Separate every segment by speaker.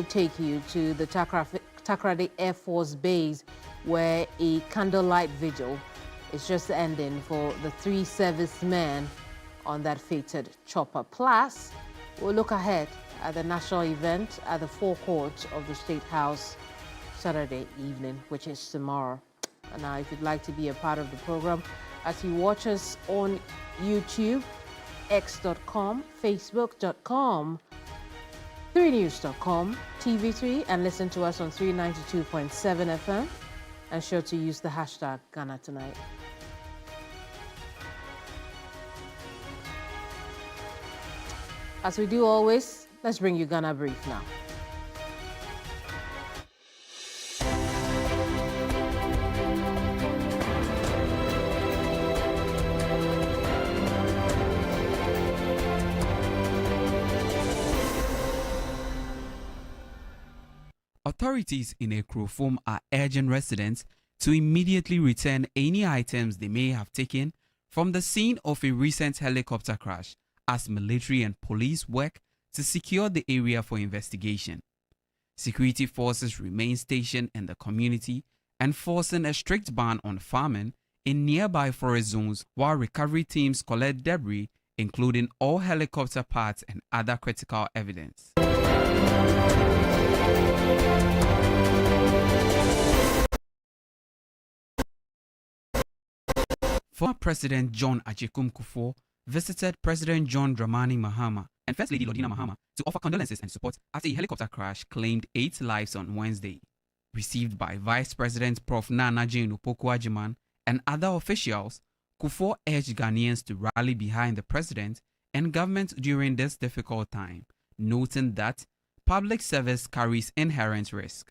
Speaker 1: will take you to the Takoradi Air Force Base, where a candlelight vigil is just ending for the 3 servicemen on that fated chopper. Plus, we'll look ahead at the national event at the forecourt of the State House Saturday evening, which is tomorrow. And now, if you'd like to be a part of the program, as you watch us on YouTube, x.com, facebook.com, 3news.com, TV3, and listen to us on 392.7 FM. And sure to use the hashtag Ghana Tonight. As we do always, let's bring you Ghana Brief now.
Speaker 2: Authorities in Ekrofom are urging residents to immediately return any items they may have taken from the scene of a recent helicopter crash, as military and police work to secure the area for investigation. Security forces remain stationed in the community, enforcing a strict ban on farming in nearby forest zones, while recovery teams collect debris, including all helicopter parts and other critical evidence. Former President John Agyekum Kufuor visited President John Dramani Mahama and First Lady Lordina Mahama to offer condolences and support after a helicopter crash claimed 8 lives on Wednesday. Received by Vice President Prof. Nana Jane Opoku-Agyeman and other officials, Kufuor urged Ghanaians to rally behind the president and government during this difficult time, noting that public service carries inherent risk.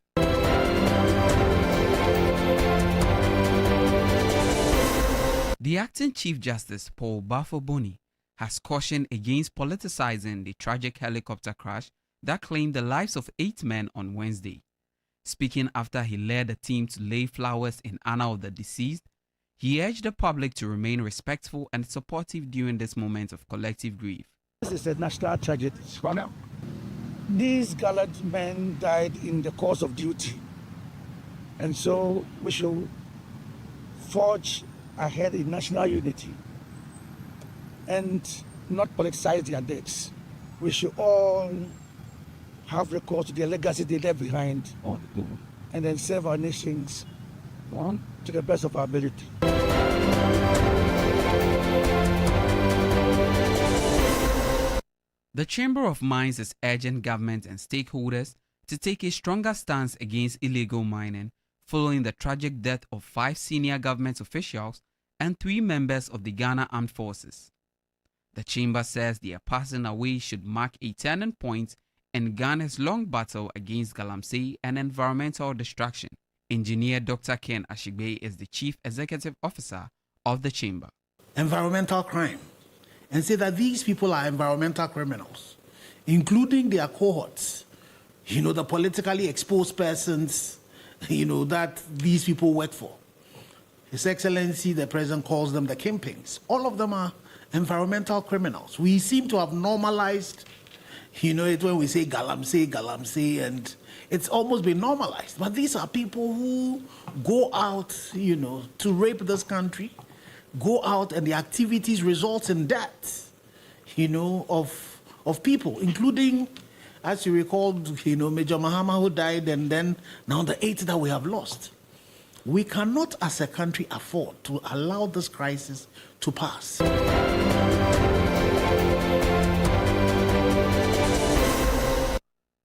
Speaker 2: The acting Chief Justice Paul Bafo-Boni has cautioned against politicizing the tragic helicopter crash that claimed the lives of 8 men on Wednesday. Speaking after he led a team to lay flowers in honor of the deceased, he urged the public to remain respectful and supportive during this moment of collective grief.
Speaker 3: This is a national tragedy. These gallant men died in the course of duty, and so we should forge ahead in national unity and not politicize their deaths. We should all have recourse to their legacy they left behind and then serve our nations to the best of our ability.
Speaker 2: The Chamber of Mines is urging government and stakeholders to take a stronger stance against illegal mining following the tragic death of 5 senior government officials and 3 members of the Ghana Armed Forces. The chamber says their passing away should mark a turning point in Ghana's long battle against galamsey and environmental destruction. Engineer Dr. Ken Ashigbe is the Chief Executive Officer of the chamber.
Speaker 4: Environmental crime, and say that these people are environmental criminals, including their cohorts, the politically exposed persons, that these people work for. His Excellency, the President, calls them the kingpins. All of them are environmental criminals. We seem to have normalized, it when we say galamsey, and it's almost been normalized. But these are people who go out, to rape this country, go out and the activities result in death, of people, including, as you recall, Major Mahama who died, and then now the 8 that we have lost. We cannot, as a country, afford to allow this crisis to pass.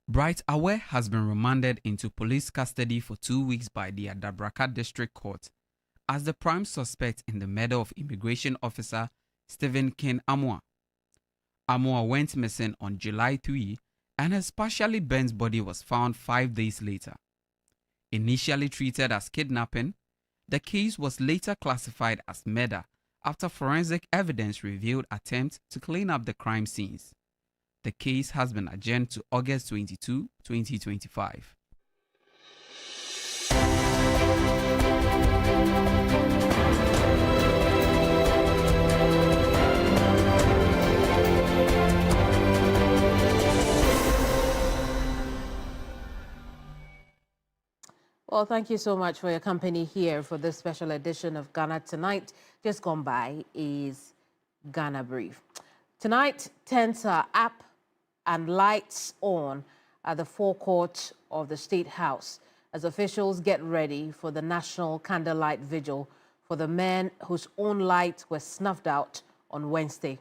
Speaker 2: Bright Awe has been remanded into police custody for 2 weeks by the Adabraka District Court as the prime suspect in the murder of immigration officer Stephen Ken Amoa. Amoa went missing on July 3 and his partially burnt body was found 5 days later. Initially treated as kidnapping, the case was later classified as murder after forensic evidence revealed attempts to clean up the crime scenes. The case has been adjourned to August 22, 2025.
Speaker 1: Well, thank you so much for your company here for this special edition of Ghana Tonight. Just gone by is Ghana Brief. Tonight, tents are up and lights on at the forecourt of the State House as officials get ready for the National Candlelight Vigil for the men whose own lights were snuffed out on Wednesday.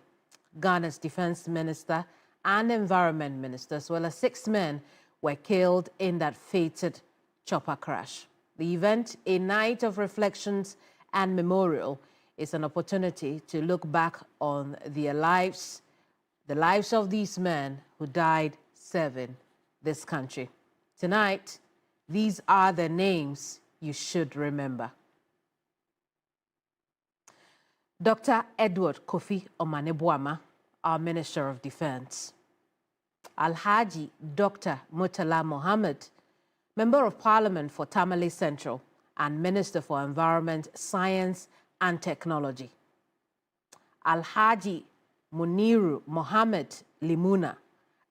Speaker 1: Ghana's Defense Minister and Environment Minister, as well as 6 men, were killed in that fated chopper crash. The event, a night of reflections and memorial, is an opportunity to look back on their lives, the lives of these men who died serving this country. Tonight, these are the names you should remember. Dr. Edward Kofi Omanebuama, our Minister of Defense. Alhaji Dr. Murtala Mohammed, Member of Parliament for Tamale Central and Minister for Environment, Science and Technology. Alhaji Muniru Mohammed Limuna,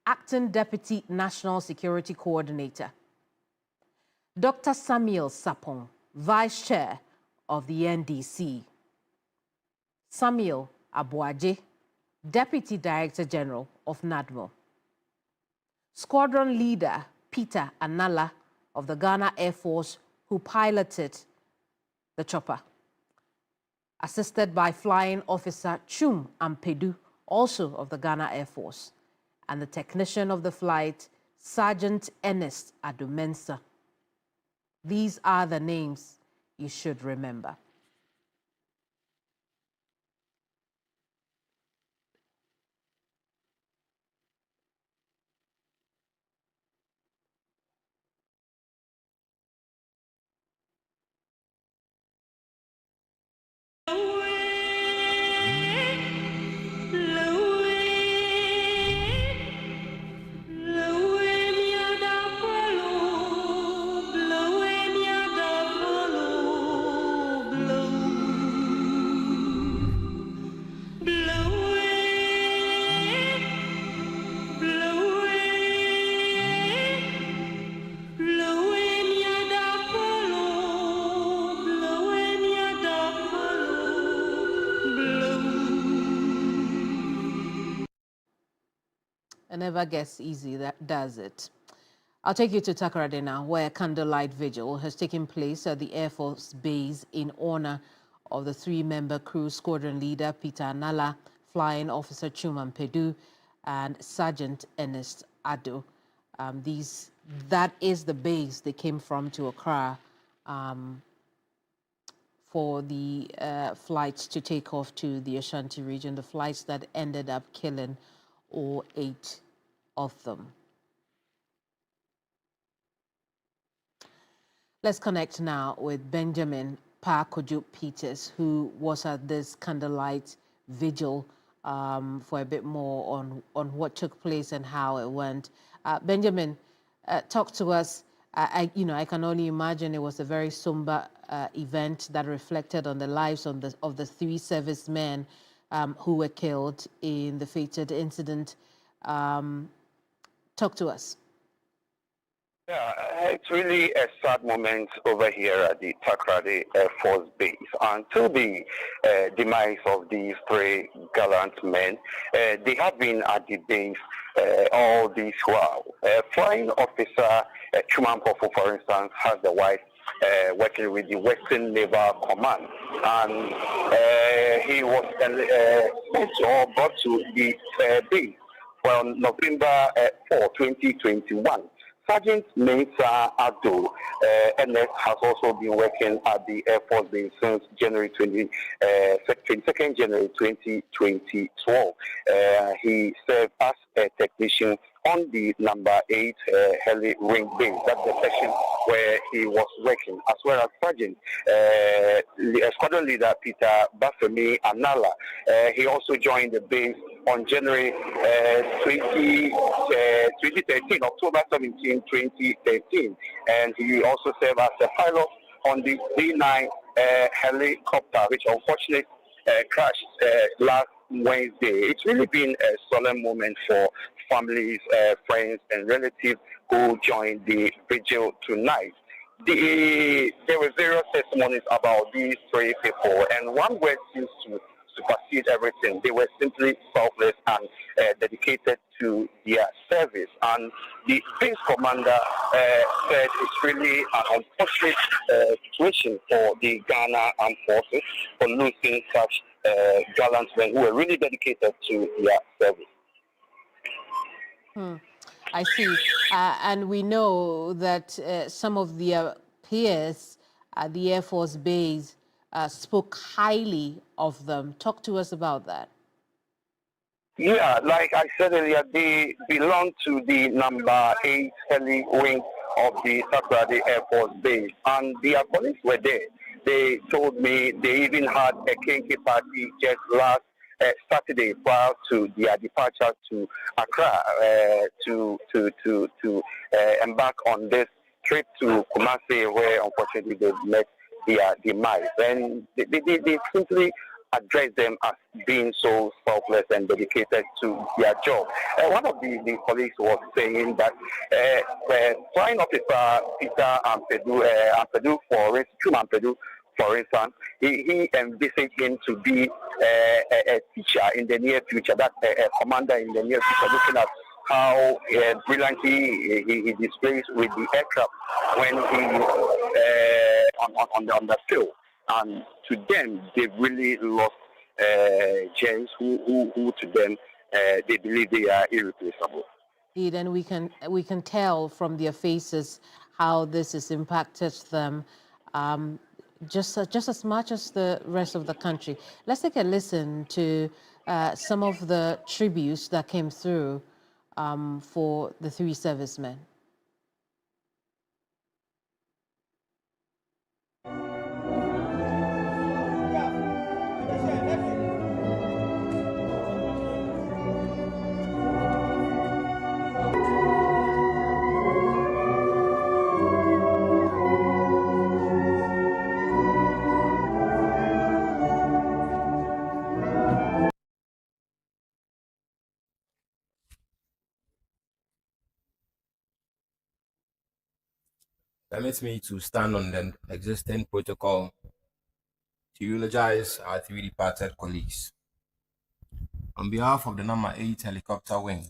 Speaker 1: Acting Deputy National Security Coordinator. Dr. Samuel Sapong, Vice Chair of the NDC. Samuel Abuaje, Deputy Director General of NADMO. Squadron Leader Peter Anala of the Ghana Air Force, who piloted the chopper, assisted by Flying Officer Chum Ampedu, also of the Ghana Air Force, and the technician of the flight, Sergeant Ernest Adumensa. These are the names you should remember. It never gets easy, that does it. I'll take you to Takoradi now, where a candlelight vigil has taken place at the Air Force Base in honor of the 3-member crew squadron leader Peter Anala, Flying Officer Chuman Pedu, and Sergeant Ernest Ado. That is the base they came from to Accra for the flights to take off to the Ashanti region, the flights that ended up killing all 8 of them. Let's connect now with Benjamin Pakoju Peters, who was at this candlelight vigil for a bit more on what took place and how it went. Benjamin, talk to us. I can only imagine it was a very somber event that reflected on the lives of the 3 servicemen who were killed in the fated incident. Talk to us.
Speaker 5: Yeah, it's really a sad moment over here at the Takoradi Air Force Base. Until the demise of these 3 gallant men, they have been at the base all this while. Flying Officer Chuman Pofu, for instance, has the wife working with the Western Naval Command, and he was sent or brought to the base on November 4, 2021. Sergeant Mensa Ado NS has also been working at the Air Force Base since January 22nd January 2012. He served as a technician on the number 8 heli ring base. That's the section where he was working, as well as Sergeant Squadron Leader Peter Bafemi Anala. He also joined the base on January 2013, October 17, 2013, and he also served as a pilot on the D9 helicopter, which unfortunately crashed last Wednesday. It's really been a solemn moment for families, friends, and relatives who joined the vigil tonight. There were various testimonies about these three people, and one word seems to supersede everything. They were simply selfless and dedicated to their service. And the base commander said it's really an unfortunate situation for the Ghana Armed Forces for losing such gallant men who were really dedicated to their service.
Speaker 1: I see. And we know that some of their peers at the Air Force Base spoke highly of them. Talk to us about that.
Speaker 5: Yeah, like I said earlier, they belong to the number 8 heli wing of the Takoradi Air Force Base, and their colleagues were there. They told me they even had a kinky party just last Saturday prior to their departure to Accra to embark on this trip to Kumasi, where unfortunately they met their demise. And they simply address them as being so selfless and dedicated to their job. One of the colleagues was saying that Flying Officer Peter Ampedu, for instance, he envisaged him to be a teacher in the near future, that a commander in the near future, looking at how brilliantly he displays with the aircraft when he on the field. And to them, they really lost gems who to them they believe they are irreplaceable.
Speaker 1: Indeed, and we can tell from their faces how this has impacted them, just as much as the rest of the country. Let's take a listen to some of the tributes that came through for the three servicemen.
Speaker 6: Permit me to stand on the existing protocol to eulogize our three departed colleagues. On behalf of the number 8 helicopter wing,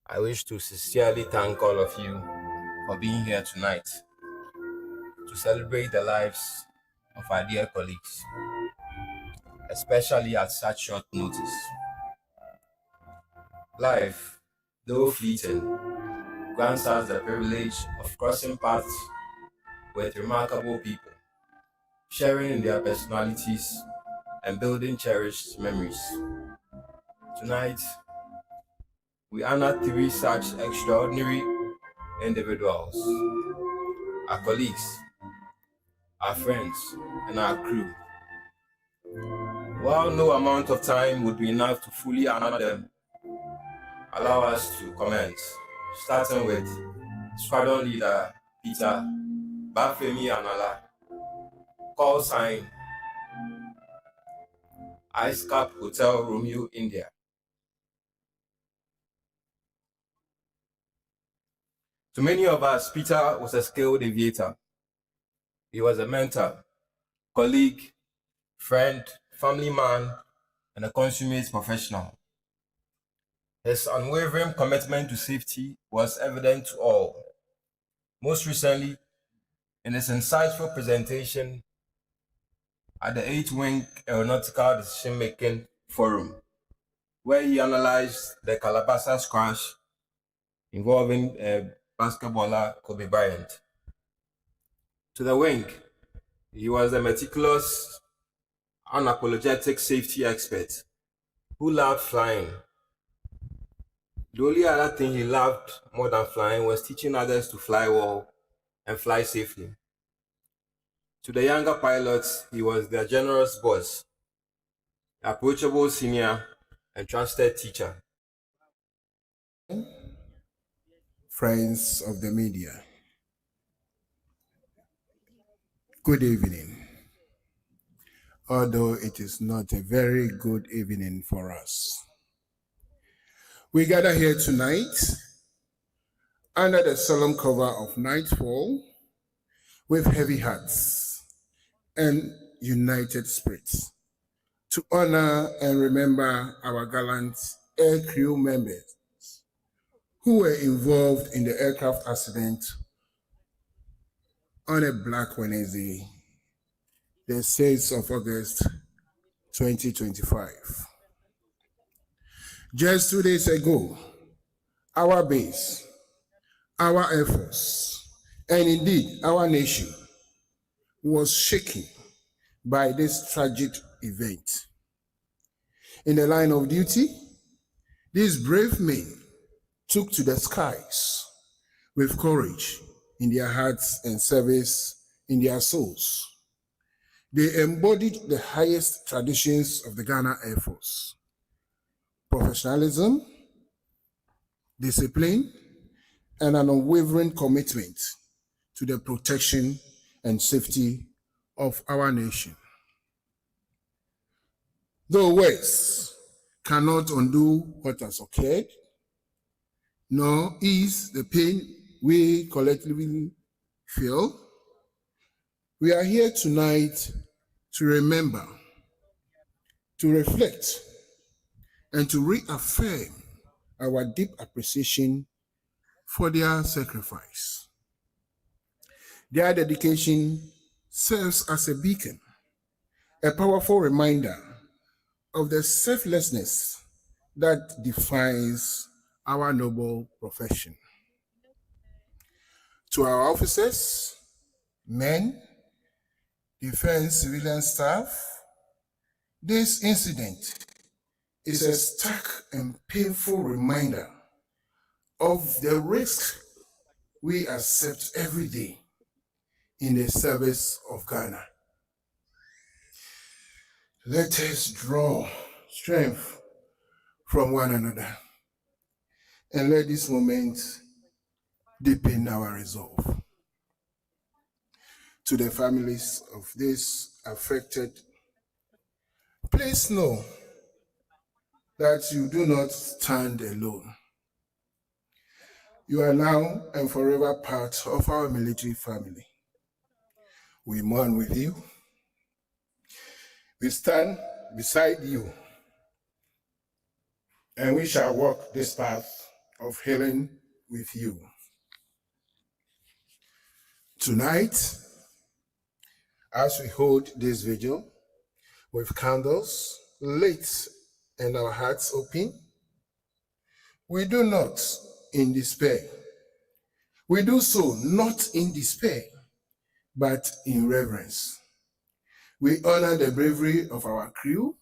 Speaker 6: I wish to sincerely thank all of you for being here tonight to celebrate the lives of our dear colleagues, especially at such short notice. Life, though fleeting, grants us the privilege of crossing paths with remarkable people, sharing in their personalities and building cherished memories. Tonight, we honor three such extraordinary individuals: our colleagues, our friends, and our crew. While no amount of time would be enough to fully honor them, allow us to comment, starting with Squadron Leader Peter Bafemi Anala, call sign Ice Cap Hotel Romeo, India. To many of us, Peter was a skilled aviator. He was a mentor, colleague, friend, family man, and a consummate professional. His unwavering commitment to safety was evident to all. Most recently, in his insightful presentation at the 8th Wing Aeronautical Decision-Making Forum, where he analyzed the Calabasas crash involving basketballer Kobe Bryant. To the wing, he was a meticulous, unapologetic safety expert who loved flying. The only other thing he loved more than flying was teaching others to fly well and fly safely. To the younger pilots, he was their generous boss, approachable senior, and trusted teacher.
Speaker 7: Friends of the media, good evening. Although it is not a very good evening for us. We gather here tonight under the solemn cover of nightfall with heavy hearts and united spirits to honor and remember our gallant air crew members who were involved in the aircraft accident on a Black Wednesday, the 6th of August, 2025. Just 2 days ago, our base, our Air Force, and indeed our nation was shaken by this tragic event. In the line of duty, these brave men took to the skies with courage in their hearts and service in their souls. They embodied the highest traditions of the Ghana Air Force: professionalism, discipline, and an unwavering commitment to the protection and safety of our nation. Though words cannot undo what has occurred, nor ease the pain we collectively feel, we are here tonight to remember, to reflect, and to reaffirm our deep appreciation for their sacrifice. Their dedication serves as a beacon, a powerful reminder of the selflessness that defines our noble profession. To our officers, men, defense civilian staff, this incident is a stark and painful reminder of the risk we accept every day in the service of Ghana. Let us draw strength from one another and let this moment deepen our resolve. To the families of these affected, please know that you do not stand alone. You are now and forever part of our military family. We mourn with you. We stand beside you, and we shall walk this path of healing with you. Tonight, as we hold this vigil with candles lit and our hearts open, we do not in despair. We do so not in despair, but in reverence. We honor the bravery of our crew,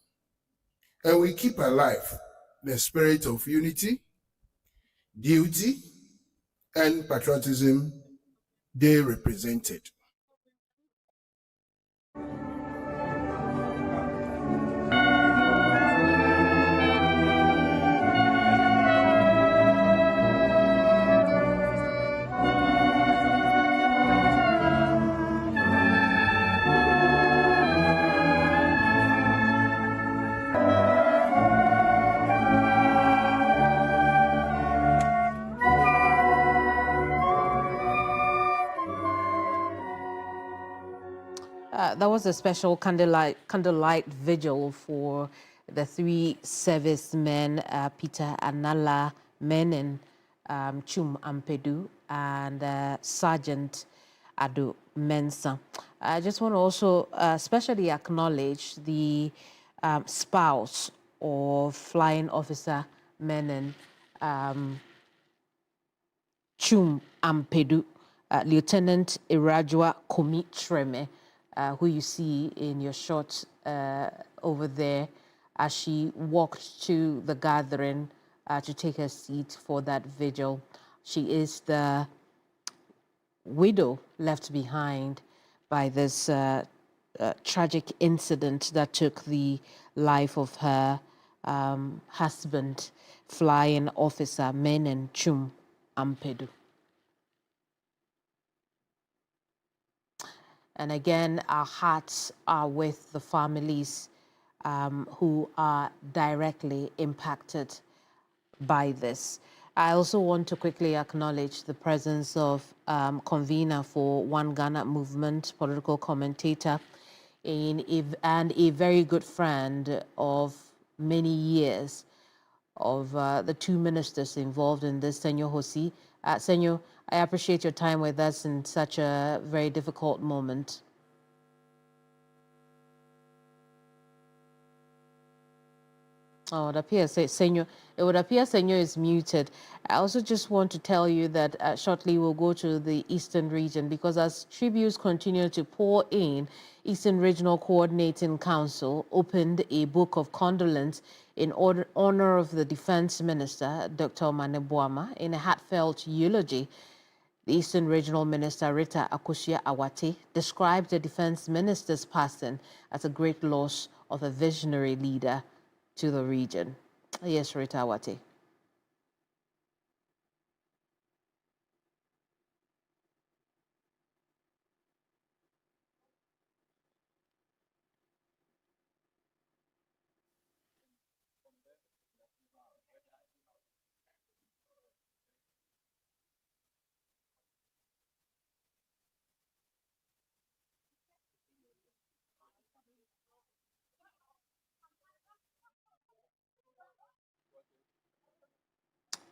Speaker 7: and we keep alive the spirit of unity, duty, and patriotism they represented.
Speaker 1: That was a special candlelight vigil for the three servicemen, Peter Anala Menin, Chum Ampedu, and Sergeant Ado Mensah. I just want to also especially acknowledge the spouse of Flying Officer Menin, Chum Ampedu, Lieutenant Irajua Komi Treme, who you see in your shot over there as she walked to the gathering to take her seat for that vigil. She is the widow left behind by this tragic incident that took the life of her husband, Flying Officer Menin Chum Ampedu. And again, our hearts are with the families who are directly impacted by this. I also want to quickly acknowledge the presence of convener for One Ghana Movement, political commentator, and a very good friend of many years of the two ministers involved in this, Senor Hosi. Senor, I appreciate your time with us in such a very difficult moment. Oh, it appears Senor is muted. I also just want to tell you that shortly we'll go to the Eastern region, because as tributes continue to pour in, Eastern Regional Coordinating Council opened a book of condolence in honor of the Defense Minister, Dr. Mane Boama, in a heartfelt eulogy. The Eastern Regional Minister, Rita Akosua-Awate, described the Defense Minister's passing as a great loss of a visionary leader to the region. Yes, Rita Awate.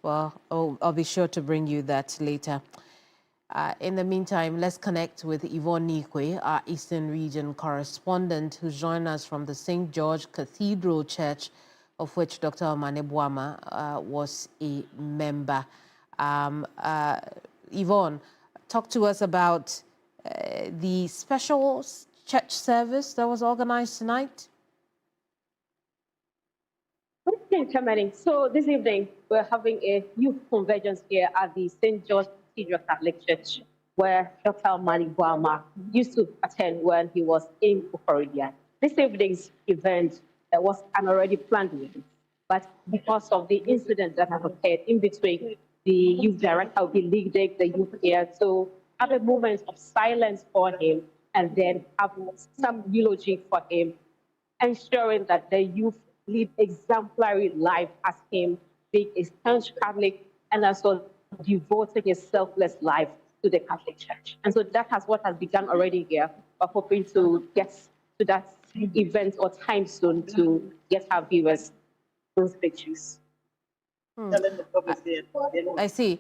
Speaker 1: Well, I'll be sure to bring you that later. In the meantime, let's connect with Yvonne Nikwe, our Eastern Region correspondent, who's joined us from the St. George Cathedral Church, of which Dr. Mane Boama was a member. Yvonne, talk to us about the special church service that was organized tonight.
Speaker 8: Okay, Keminni. So this evening, we're having a youth convergence here at the St. George Cathedral Catholic Church, where Dr. Mane Boama used to attend when he was in Takoradi. This evening's event was an already planned event, but because of the incident that has occurred in between, the youth director will be leading the youth here to have a moment of silence for him and then have some eulogy for him, ensuring that the youth live exemplary life as him, being a staunch Catholic and also devoting his selfless life to the Catholic Church. And so that has what has begun already here. We're hoping to get to that event or time soon to get our viewers those pictures.
Speaker 1: I see.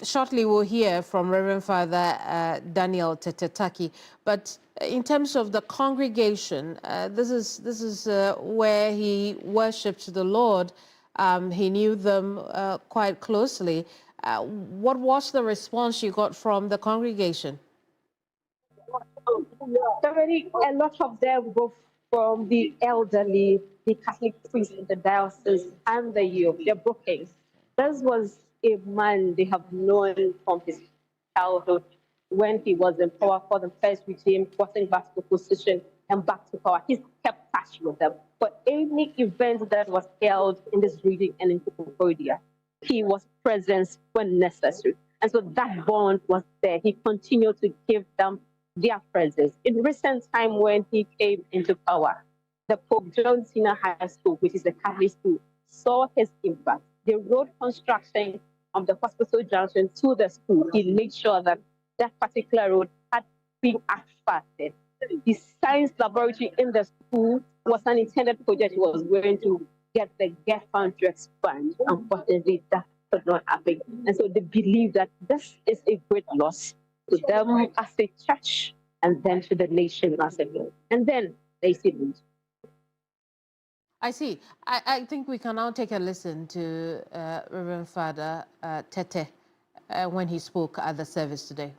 Speaker 1: Shortly we'll hear from Reverend Father Daniel Tetetaki, but in terms of the congregation, this is where he worshipped the Lord. He knew them quite closely. What was the response you got from the congregation?
Speaker 8: Already, a lot of them go from the elderly, the Catholic priests in the diocese, and the youth. They're broken. This was a man they have known from his childhood when he was in power for the first regime, getting back to position and back to power. He's kept touch with them. For any event that was held in this region and in Takoradi, he was present when necessary. And so that bond was there. He continued to give them their presence. In recent time when he came into power, the Pope John Senior High School, which is a Catholic school, saw his impact. The road construction of the hospital junction to the school, he made sure that that particular road had been asphalted. The science laboratory in the school was an intended project he was going to get the GET fund to expand. Unfortunately, that could not happen. And so they believe that this is a great loss to them as a church and then to the nation as a whole. And then they see it.
Speaker 1: I see. I think we can now take a listen to Reverend Father Tete when he spoke at the service today.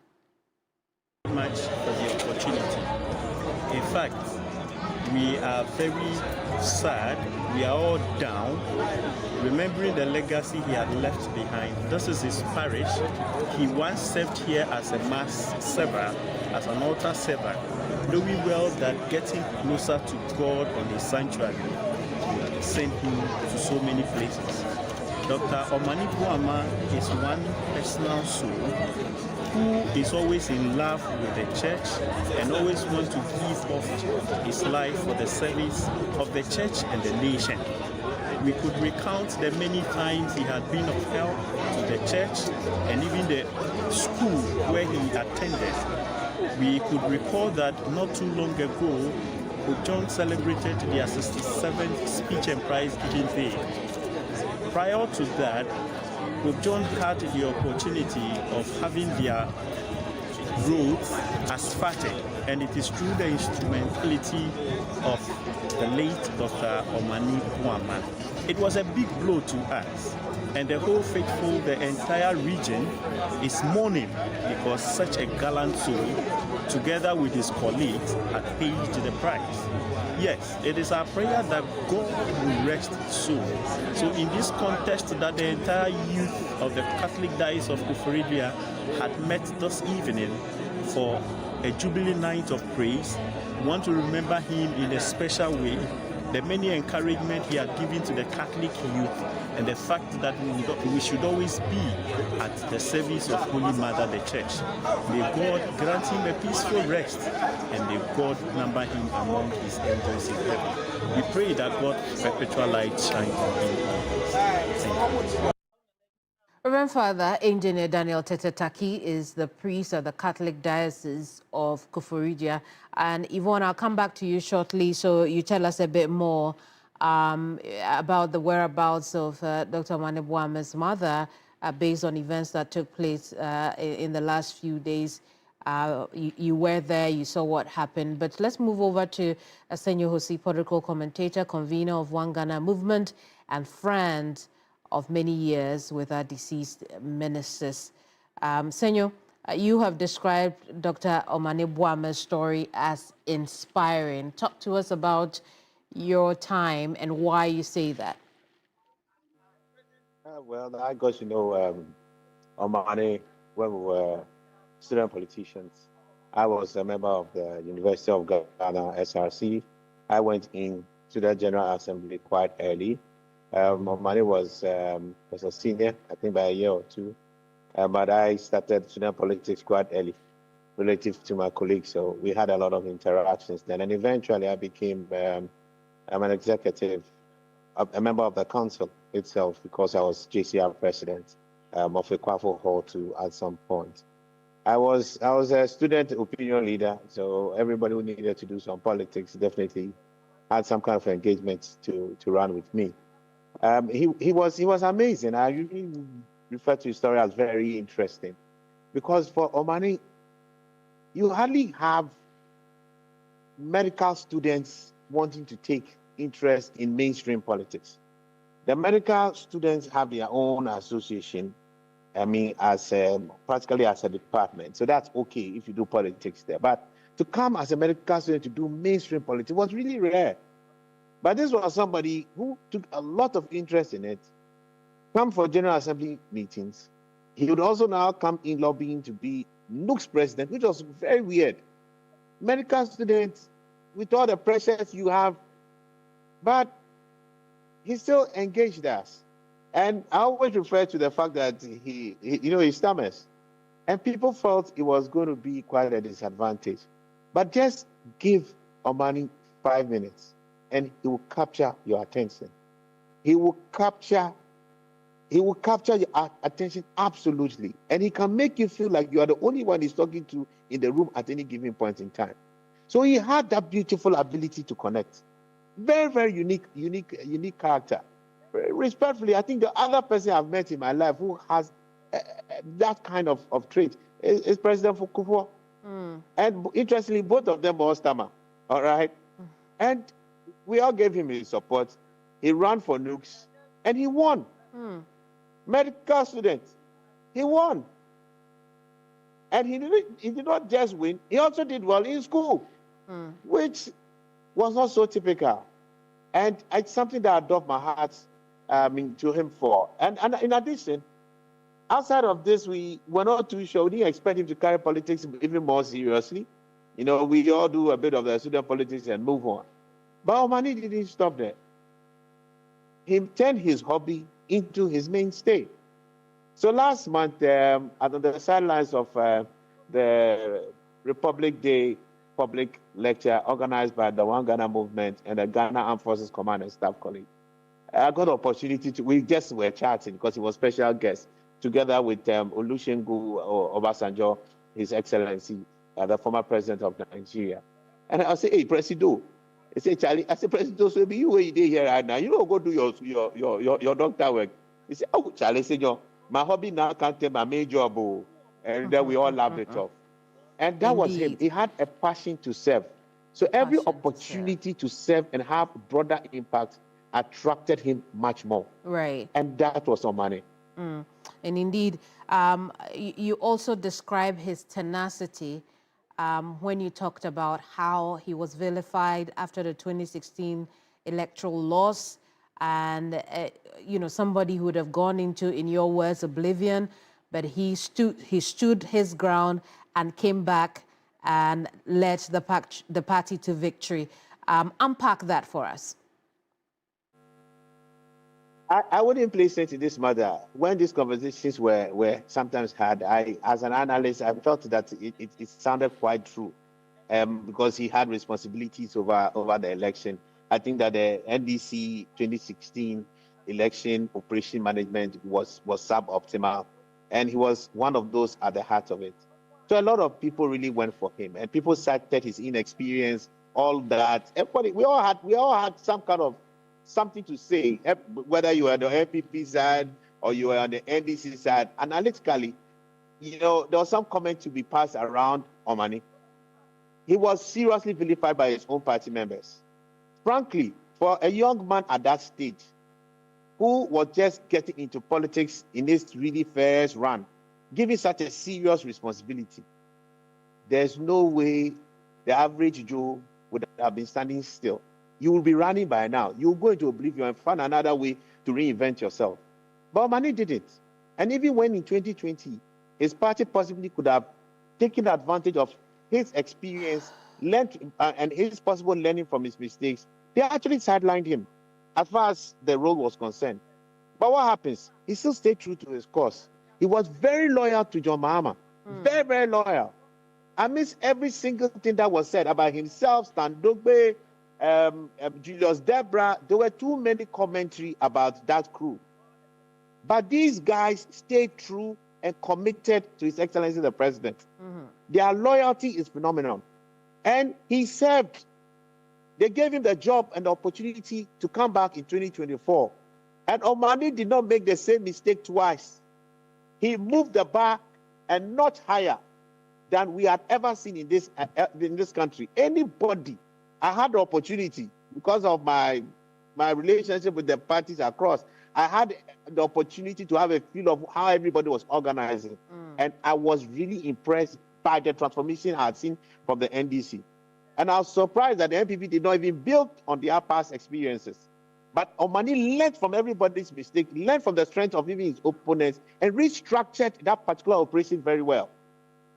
Speaker 9: Much for the opportunity. In fact, we are very sad. We are all down, remembering the legacy he had left behind. This is his parish. He once served here as a mass server, as an altar server, knowing well that getting closer to God on the sanctuary sent him to so many places. Dr. Mane Boama is one personal soul who is always in love with the church and always wants to give off his life for the service of the church and the nation. we could recount the many times he had been of help to the church and even the school where he attended. We could recall that not too long ago, Pope John celebrated their 67th speech and prize giving day. Prior to that, Pope John had the opportunity of having their roads asphalted, and it is through the instrumentality of the late Dr. Omani Buama. It was a big blow to us, and the whole faithful, the entire region is mourning because such a gallant soul, together with his colleagues, had paid the price. Yes, it is our prayer that God will rest soon. So in this context that the entire youth of the Catholic Diocese of Koforidua had met this evening for a Jubilee night of praise, we want to remember him in a special way, the many encouragement he had given to the Catholic youth, and the fact that we should always be at the service of Holy Mother, the Church. May God grant him a peaceful rest, and may God number him among his angels in heaven. We pray that God's perpetual light shine on him always. Thank you.
Speaker 1: Reverend Father Engineer Daniel Tetetaki is the priest of the Catholic Diocese of Koforidua. And Yvonne, I'll come back to you shortly so you tell us a bit more about the whereabouts of Dr. Omani Buama's mother based on events that took place in the last few days. You were there, you saw what happened. But let's move over to Senor Hosi, political commentator, convener of One Ghana movement, and friend of many years with our deceased ministers. Senor, you have described Dr. Omani Buama's story as inspiring. Talk to us about your time and why you say that.
Speaker 10: Well, I got to know Omani when we were student politicians. I was a member of the University of Ghana, SRC. I went in to the General Assembly quite early. Omani was a senior, I think by a year or two, but I started student politics quite early relative to my colleagues, so we had a lot of interactions then, and eventually I became I'm an executive, a member of the council itself, because I was JCR president of Ekwafo Hall too at some point. I was a student opinion leader, so everybody who needed to do some politics definitely had some kind of engagement to run with me. He was amazing. I usually refer to his story as very interesting, because for Omani, you hardly have medical students wanting to take interest in mainstream politics. The medical students have their own association, as practically as a department. So that's okay if you do politics there. But to come as a medical student to do mainstream politics was really rare. But this was somebody who took a lot of interest in it, come for General Assembly meetings. He would also now come in lobbying to be NUC's president, which was very weird. Medical students, with all the pressures you have, but he still engaged us. And I always refer to the fact that he stammers. And people felt it was going to be quite a disadvantage. But just give Omani 5 minutes, and he will capture your attention. He will capture your attention absolutely. And he can make you feel like you are the only one he's talking to in the room at any given point in time. So he had that beautiful ability to connect. Very, very unique character. Respectfully, I think the other person I've met in my life who has that kind of trait is President Kufuor. And interestingly, both of them were stammer. All right? And we all gave him his support. He ran for NUCs, and he won. Medical students, he won. And he did not just win, he also did well in school, which was not so typical. And it's something that I doff my heart to him for. And in addition, outside of this, we were not too sure. We didn't expect him to carry politics even more seriously. We all do a bit of the student politics and move on. But Omani didn't stop there. He turned his hobby into his mainstay. So last month, at the sidelines of the Republic Day public lecture organized by the One Ghana movement and the Ghana Armed Forces Command and Staff College, I got opportunity to, we just were chatting because he was special guest, together with Olusegun Obasanjo, His Excellency, the former president of Nigeria. And I say, hey, Presido. He said, Charlie, I said, Presido, so be you where you did here right now. You don't go do your doctor work. He said, oh, Charlie, Senor, my hobby now can't take my main job. Oh. And then we all laughed it off. And that was him. He had a passion to serve. So every opportunity to serve and have broader impact attracted him much more.
Speaker 1: Right.
Speaker 10: And that was Omane.
Speaker 1: And indeed, you also describe his tenacity when you talked about how he was vilified after the 2016 electoral loss, and somebody who would have gone into, in your words, oblivion, but he stood his ground and came back and led the party to victory. Unpack that for us.
Speaker 10: I wouldn't place it in this matter. When these conversations were sometimes had, as an analyst, I felt that it sounded quite true, because he had responsibilities over the election. I think that the NDC 2016 election operation management was suboptimal, and he was one of those at the heart of it. So a lot of people really went for him, and people cited his inexperience, all that. Everybody, we all had some kind of something to say, whether you are the MPP side or you are on the NDC side. Analytically, there was some comment to be passed around Omane. He was seriously vilified by his own party members. Frankly, for a young man at that stage, who was just getting into politics in his really first run, given such a serious responsibility, there's no way the average Joe would have been standing still. You will be running by now. You'll go into oblivion and find another way to reinvent yourself. But Omane didn't. And even when in 2020, his party possibly could have taken advantage of his experience, learned, and his possible learning from his mistakes, they actually sidelined him as far as the role was concerned. But what happens? He still stayed true to his cause. He was very loyal to John Mahama. Very, very loyal. Amidst every single thing that was said about himself, Stan Dogbe, Julius Debra, there were too many commentary about that crew. But these guys stayed true and committed to His Excellency the President. Their loyalty is phenomenal. And he served. They gave him the job and the opportunity to come back in 2024. And Omane did not make the same mistake twice. He moved the bar a notch higher than we had ever seen in this country. Anybody, I had the opportunity, because of my relationship with the parties across, I had the opportunity to have a feel of how everybody was organizing. And I was really impressed by the transformation I had seen from the NDC. And I was surprised that the NPP did not even build on their past experiences. But Omane learned from everybody's mistake, learned from the strength of even his opponents, and restructured that particular operation very well.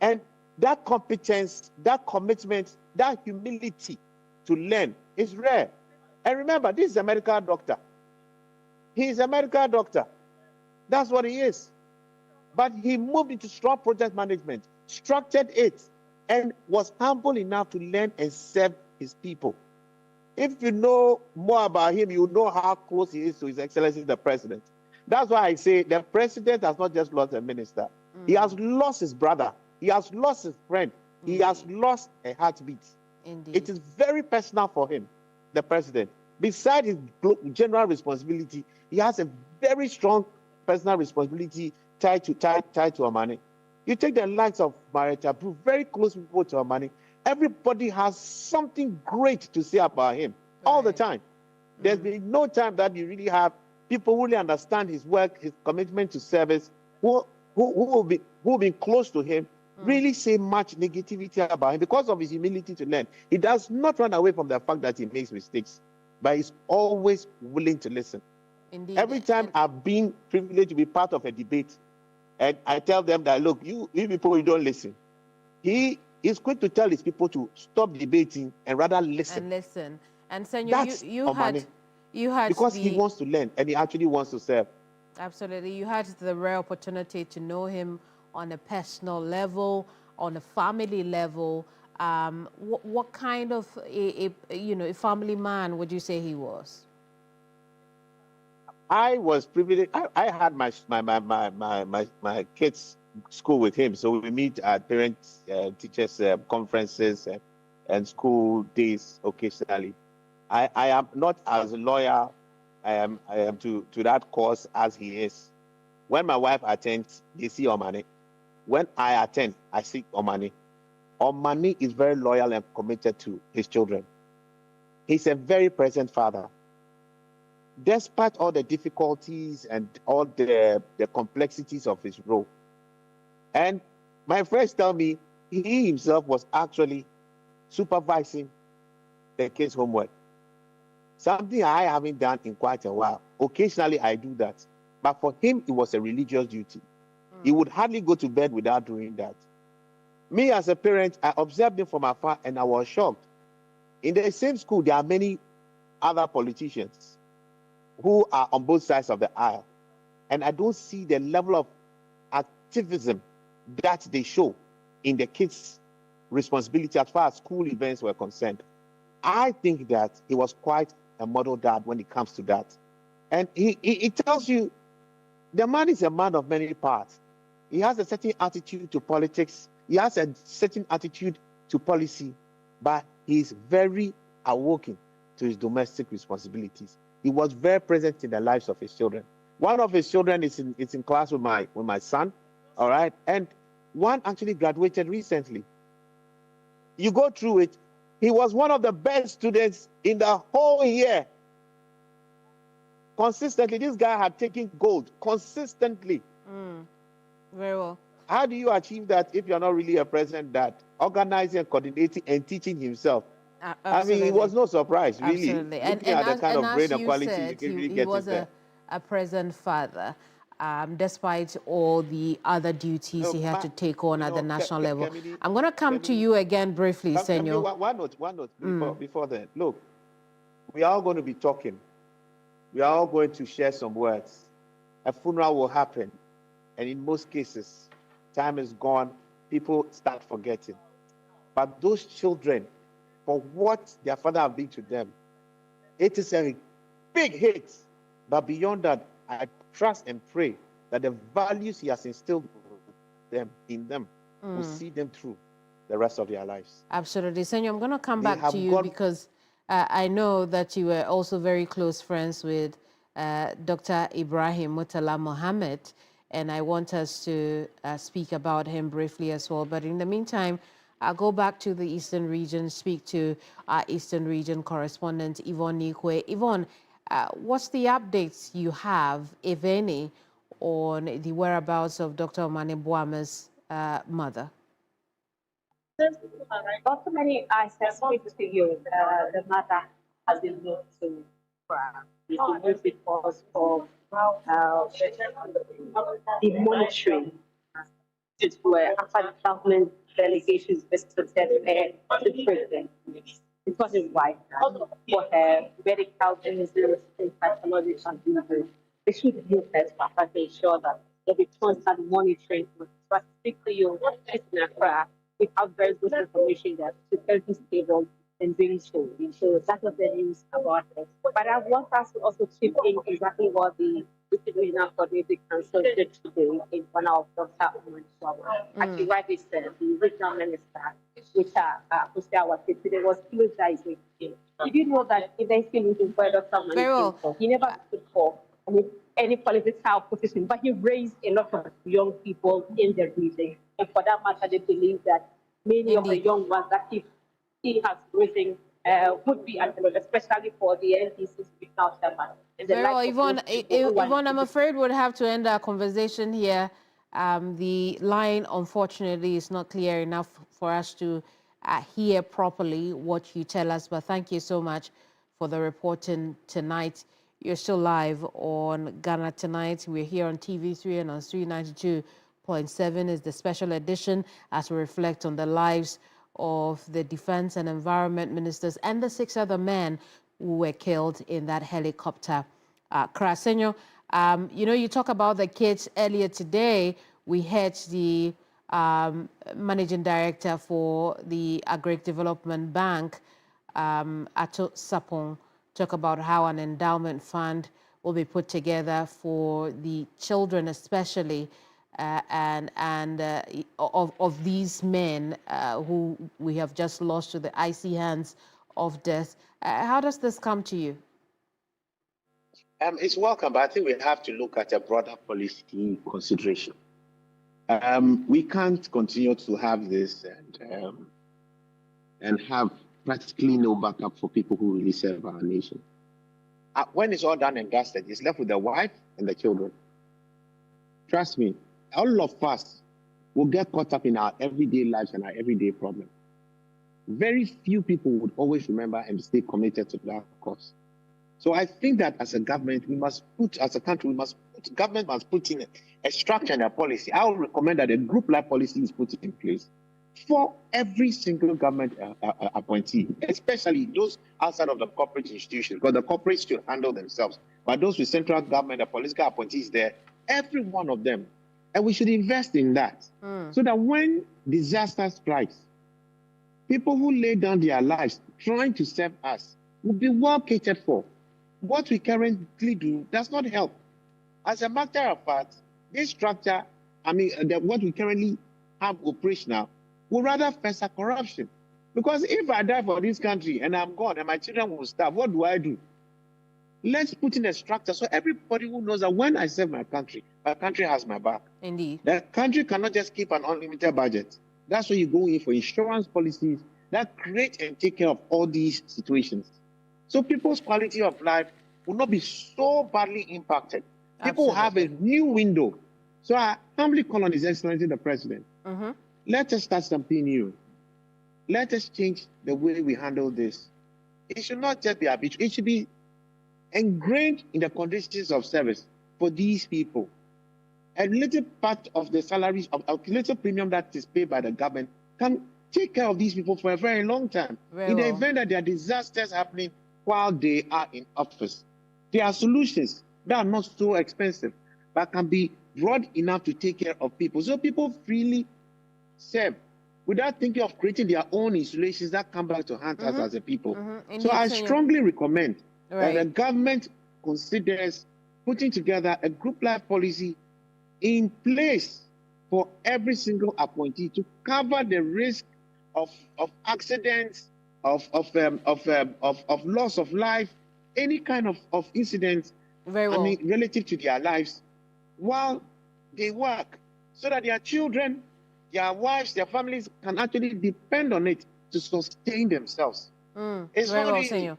Speaker 10: And that competence, that commitment, that humility to learn is rare. And remember, this is a medical doctor. He is a medical doctor. That's what he is. But he moved into strong project management, structured it, and was humble enough to learn and serve his people. If you know more about him, you know how close he is to His Excellency the President. That's why I say the President has not just lost a minister. He has lost his brother. He has lost his friend. He has lost a heartbeat.
Speaker 1: Indeed.
Speaker 10: It is very personal for him, the President. Besides his general responsibility, he has a very strong personal responsibility tied to Omane. You take the likes of Marita, very close people to Omane. Everybody has something great to say about him all the time. There's been no time that you really have people who really understand his work, his commitment to service, who will be close to him, really say much negativity about him because of his humility to learn. He does not run away from the fact that he makes mistakes, but he's always willing to listen.
Speaker 1: Indeed.
Speaker 10: Every time I've been privileged to be part of a debate, and I tell them that, look, you people, you don't listen. He is quick to tell his people to stop debating and rather listen.
Speaker 1: And listen. And Senor, you had
Speaker 10: because he wants to learn and he actually wants to serve.
Speaker 1: Absolutely. You had the rare opportunity to know him on a personal level, on a family level. What kind of a family man would you say he was?
Speaker 10: I was privileged. I had my kids' school with him, so we meet at parents teachers conferences and school days occasionally. I am not as loyal I am to that cause as he is. When my wife attends, they see Omani. When I attend, I see Omani. Omani is very loyal and committed to his children. He's a very present father. Despite all the difficulties and all the complexities of his role. And my friends tell me he himself was actually supervising the kids' homework. Something I haven't done in quite a while. Occasionally I do that. But for him, it was a religious duty. He would hardly go to bed without doing that. Me as a parent, I observed him from afar and I was shocked. In the same school, there are many other politicians who are on both sides of the aisle. And I don't see the level of activism that they show in the kids' responsibility as far as school events were concerned. I think that he was quite a model dad when it comes to that. And he tells you the man is a man of many parts. He has a certain attitude to politics. He has a certain attitude to policy, but he's very awoken to his domestic responsibilities. He was very present in the lives of his children. One of his children is in class with my son, all right? And one actually graduated recently. You go through it, he was one of the best students in the whole year. Consistently, this guy had taken gold consistently.
Speaker 1: Very well.
Speaker 10: How do you achieve that if you're not really a present dad, organizing, coordinating, and teaching himself? I mean, it was no surprise, really.
Speaker 1: Absolutely.
Speaker 10: Looking at the kind of brain and quality
Speaker 1: said,
Speaker 10: you can really
Speaker 1: he
Speaker 10: get
Speaker 1: was
Speaker 10: it
Speaker 1: a present father, despite all the other duties he had to take on at the national level. I'm going to come to you again briefly, Senor.
Speaker 10: One note before that. Look, we are all going to be talking. We are all going to share some words. A funeral will happen. And in most cases, time is gone. People start forgetting. But those children, for what their father have been to them, it is a big hit. But beyond that, I trust and pray that the values he has instilled in them will see them through the rest of their lives.
Speaker 1: Absolutely. Senor, I'm going to come back to you because I know that you were also very close friends with Dr. Ibrahim Murtala Mohammed, and I want us to speak about him briefly as well. But in the meantime, I'll go back to the Eastern region, speak to our Eastern region correspondent, Yvonne Nikwe. Yvonne, what's the updates you have, if any, on the whereabouts of Dr. Omane Boame's mother?
Speaker 8: Dr. Many, I speak to you. The matter has been moved to because of the monitoring where after the government delegations visited the president. It wasn't right for her medical visits and psychology and they should use that to ensure that there be constant monitoring. So I speak to you in Accra. We have very good information that security stable and being so. So that was the news about it. But I want us to also chip in exactly what the Regional Coordinating Council did today in one of Dr. As you rightly said, the regional minister, which today was closed that is you did know that eventually for Dr. He never stood for any political position, but he raised a lot of young people in the region. And for that matter, they believe that many of the young ones that he has raising would be at the road, especially for the NDC's regional chairman.
Speaker 1: Very well, Yvonne, I'm afraid we'll have to end our conversation here. The line, unfortunately, is not clear enough for us to hear properly what you tell us, but thank you so much for the reporting tonight. You're still live on Ghana Tonight. We're here on TV3 and on 392.7 is the special edition as we reflect on the lives of the Defense and Environment Ministers and the 6 other men who were killed in that helicopter crash. Senor, you talk about the kids earlier today. We heard the managing director for the Agric Development Bank, Ato Sapong, talk about how an endowment fund will be put together for the children, especially, of these men who we have just lost to the icy hands of death. How does this come to you?
Speaker 10: It's welcome, but I think we have to look at a broader policy consideration. We can't continue to have this and have practically no backup for people who really serve our nation. When it's all done and dusted, it's left with the wife and the children. Trust me, all of us will get caught up in our everyday lives and our everyday problems. Very few people would always remember and stay committed to that cause. So I think that as a government, government must put in a structure and a policy. I would recommend that a group-like policy is put in place for every single government appointee, especially those outside of the corporate institutions, because the corporates should handle themselves. But those with central government, the political appointees there, every one of them. And we should invest in that so that when disaster strikes, people who lay down their lives trying to serve us will be well catered for. What we currently do does not help. As a matter of fact, this structure, what we currently have operational, will rather fester corruption. Because if I die for this country and I'm gone and my children will starve, what do? Let's put in a structure so everybody who knows that when I serve my country has my back.
Speaker 1: Indeed.
Speaker 10: The country cannot just keep an unlimited budget. That's why you go in for insurance policies that create and take care of all these situations. So people's quality of life will not be so badly impacted. People will have a new window. So I humbly call on His Excellency the President. Let us start something new. Let us change the way we handle this. It should not just be arbitrary. It should be ingrained in the conditions of service for these people. A little part of the salaries, a little premium that is paid by the government can take care of these people for a very long time. In the event that there are disasters happening while they are in office, there are solutions that are not so expensive, but can be broad enough to take care of people. So people freely serve without thinking of creating their own installations that come back to haunt us as a people. So I strongly recommend that the government considers putting together a group-like policy in place for every single appointee to cover the risk of accidents, of loss of life, any kind of incidents, relative to their lives while they work, so that their children, their wives, their families can actually depend on it to sustain themselves. It's
Speaker 1: very
Speaker 10: not
Speaker 1: well,
Speaker 10: easy.
Speaker 1: Senor.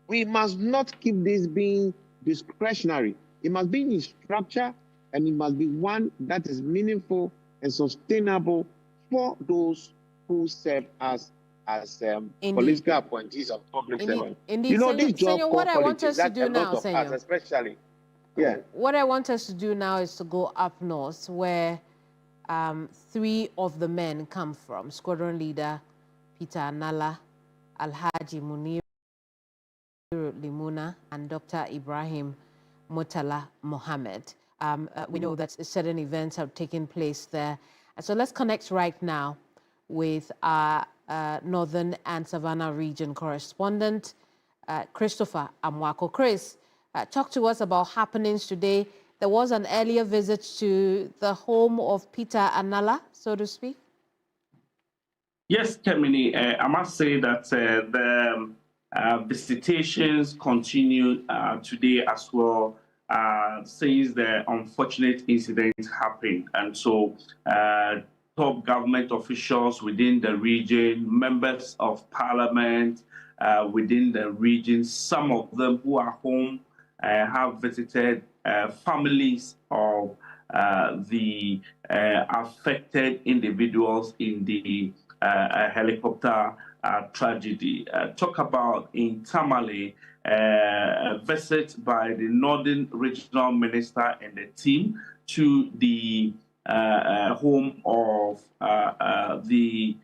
Speaker 10: We must not keep this being discretionary. It must be in structure, and it must be one that is meaningful and sustainable for those who serve us as political appointees of public servants.
Speaker 1: Indeed,
Speaker 10: this job
Speaker 1: Senor, what I want us to do now,
Speaker 10: Senor, especially.
Speaker 1: What I want us to do now is to go up north, where 3 of the men come from: Squadron Leader Peter Anala, Alhaji Munir Limuna, and Dr. Ibrahim Murtala Mohammed. We know that certain events have taken place there. So let's connect right now with our Northern and Savannah region correspondent, Christopher Amwako. Chris, talk to us about happenings today. There was an earlier visit to the home of Peter Anala, so to speak.
Speaker 11: Yes, Keminni, I must say that the visitations continued today as well, since the unfortunate incident happened. And so top government officials within the region, members of parliament within the region, some of them who are home have visited families of the affected individuals in the helicopter tragedy. Talk about in Tamale, a visit by the Northern Regional Minister and the team to the home of the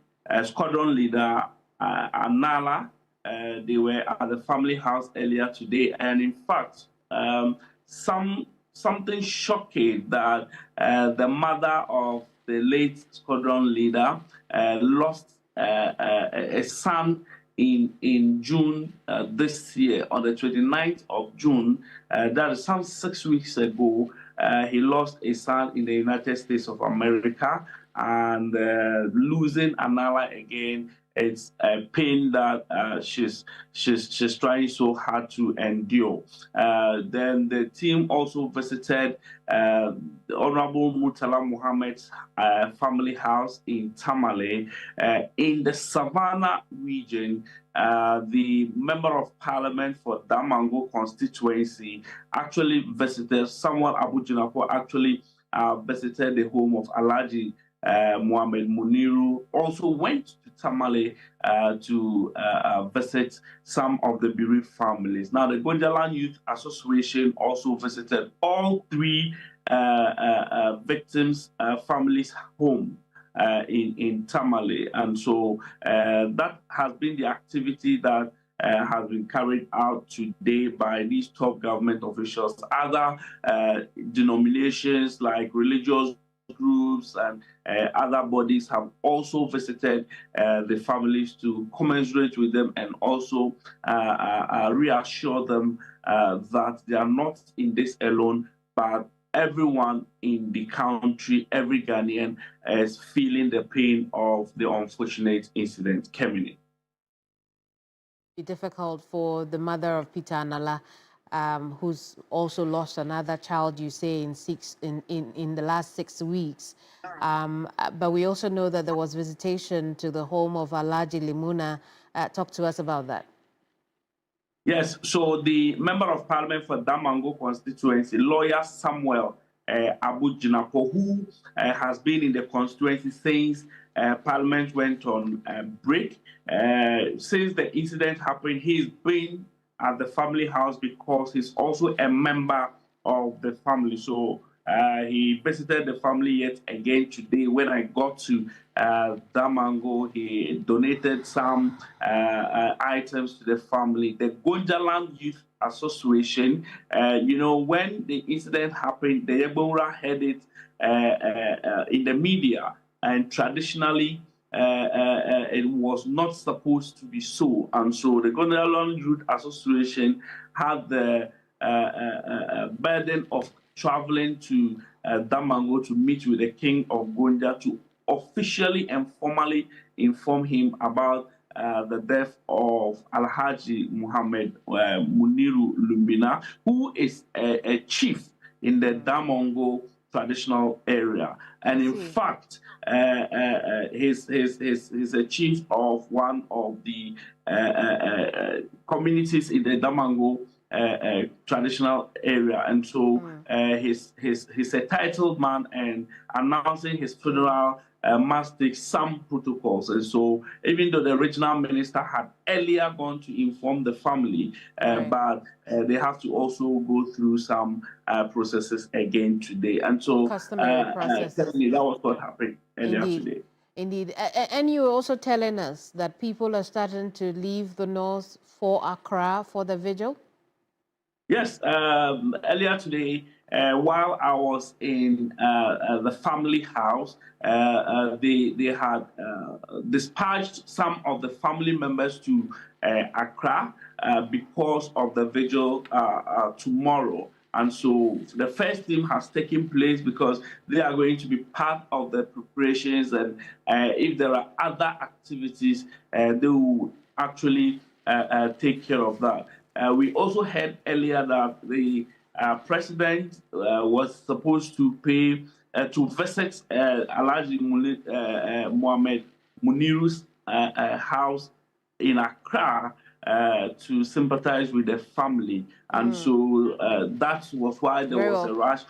Speaker 11: squadron leader Anala. They were at the family house earlier today, and in fact, something shocking that the mother of the late squadron leader lost a son in June this year, on the 29th of June, that is some 6 weeks ago, he lost a son in the United States of America, and losing Anala again, it's a pain that she's trying so hard to endure. Then the team also visited the Honorable Murtala Muhammad's family house in Tamale. In the Savannah region, the Member of Parliament for Damango constituency actually visited, Samuel Abu Jinapo actually visited the home of Alhaji Muhammad Muniru, also went to Tamale to visit some of the bereaved families. Now, the Gonjaland Youth Association also visited all three victims' families' home in Tamale. And so that has been the activity that has been carried out today by these top government officials. Other denominations like religious groups and other bodies have also visited the families to commiserate with them and also reassure them that they are not in this alone, but everyone in the country, every Ghanaian is feeling the pain of the unfortunate incident. Keminni.
Speaker 1: Difficult for the mother of Peter Anala, who's also lost another child, you say, in the last 6 weeks. But we also know that there was visitation to the home of Alhaji Limuna. Talk to us about that.
Speaker 11: Yes, so the Member of Parliament for Damango constituency, lawyer Samuel Abu Jinapo, who has been in the constituency since Parliament went on break. Since the incident happened, he's been at the family house because he's also a member of the family. So he visited the family yet again today. When I got to Damango, he donated some items to the family. The Gonjaland Youth Association, you know, when the incident happened, the Yebora had it in the media, and traditionally it was not supposed to be so. And so the Gonjaland Youth Association had the burden of traveling to Damango to meet with the King of Gonja to officially and formally inform him about the death of Alhaji Muhammad Muniru Lumbina, who is a chief in the Damango traditional area. And in fact, he's a chief of one of the communities in the Damango traditional area, and so he's a titled man, and announcing his funeral must take some protocols. And so even though the regional minister had earlier gone to inform the family, but they have to also go through some processes again today. And so
Speaker 1: Customary processes.
Speaker 11: That was what happened earlier today.
Speaker 1: Indeed. And you were also telling us that people are starting to leave the north for Accra for the vigil?
Speaker 11: Yes, earlier today, while I was in the family house, they had dispatched some of the family members to Accra because of the vigil tomorrow. And so the first team has taken place because they are going to be part of the preparations, and if there are other activities, they will actually take care of that. We also heard earlier that the president was supposed to pay to visit Alhaji Muhammad Muniru's house in Accra to sympathize with the family. And so that was why there was a rush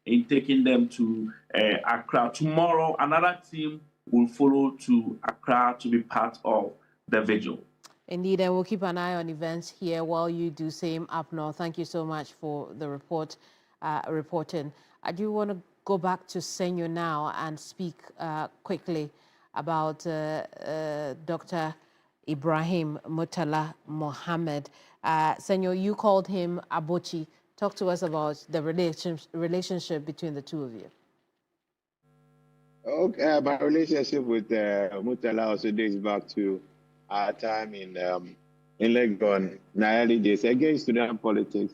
Speaker 11: in taking them to Accra. Tomorrow, another team will follow to Accra to be part of the vigil.
Speaker 1: Indeed, and we'll keep an eye on events here while you do same up north. Thank you so much for the reporting. I do want to go back to Senyo now and speak quickly about Dr. Ibrahim Murtala Mohammed. Senyo, you called him Abochi. Talk to us about the relationship between the two of you.
Speaker 10: Okay, my relationship with Murtala also dates back to our time in Legon, in the early days, against student politics.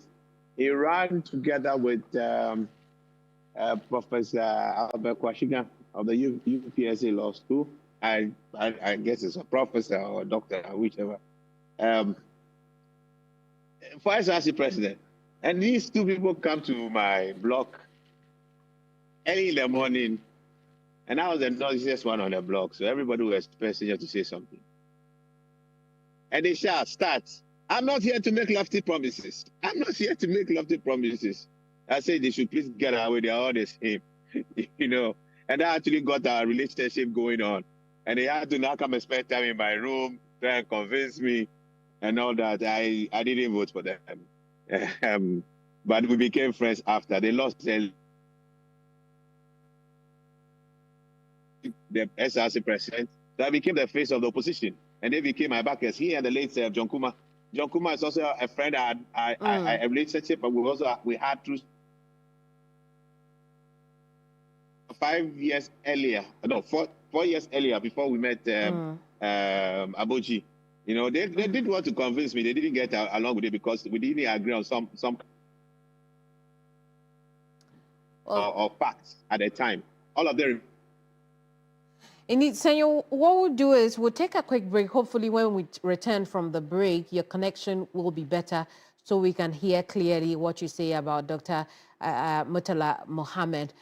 Speaker 10: He ran together with Professor Albert Kwashiga of the UPSA Law School. I guess it's a professor or a doctor, whichever. For SRC president. And these two people come to my block early in the morning, and I was the noisiest one on the block, so everybody was expecting to say something. And they shall start. I'm not here to make lofty promises. I'm not here to make lofty promises. I said they should please get away. They are all the same, you know. And that actually got our relationship going on. And they had to now come and spend time in my room, try and convince me and all that. I didn't vote for them. But we became friends after. They lost the SRC president. So I became the face of the opposition. And they became my backers. He and the late John Kuma. John Kuma is also a friend. I a relationship, but we had through 5 years earlier. No, 4 years earlier before we met Aboji. You know, they did want to convince me. They didn't get along with it because we didn't agree on some or facts at the time. All of them.
Speaker 1: Indeed, Senor, what we'll do is we'll take a quick break. Hopefully when we return from the break, your connection will be better so we can hear clearly what you say about Dr. Murtala Mohammed.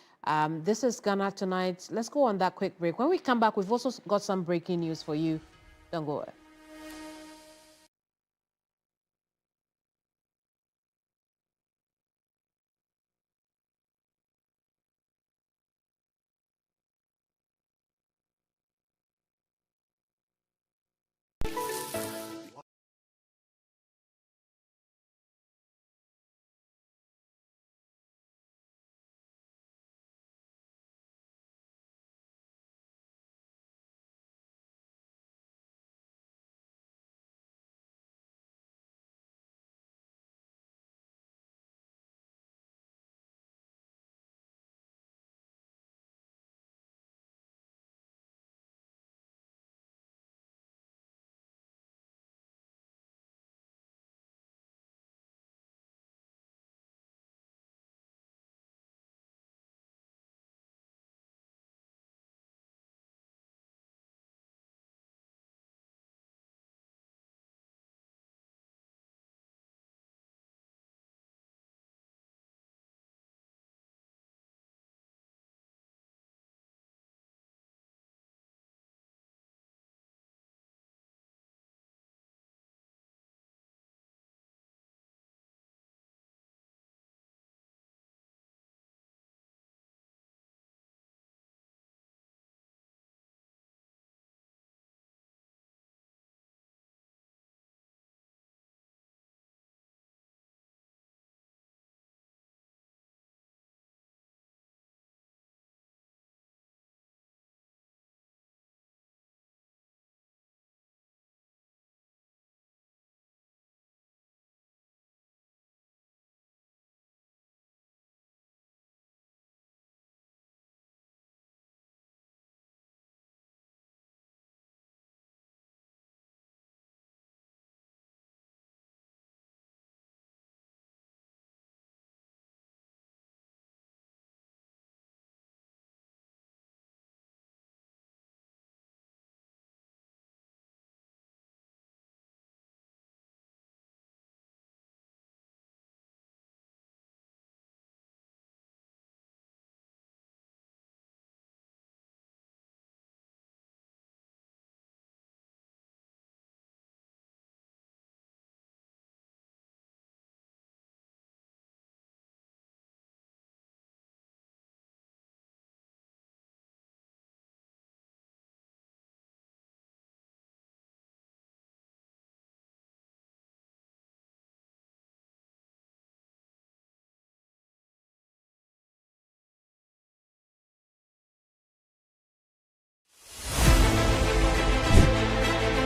Speaker 1: This is Ghana Tonight. Let's go on that quick break. When we come back, we've also got some breaking news for you. Don't go away.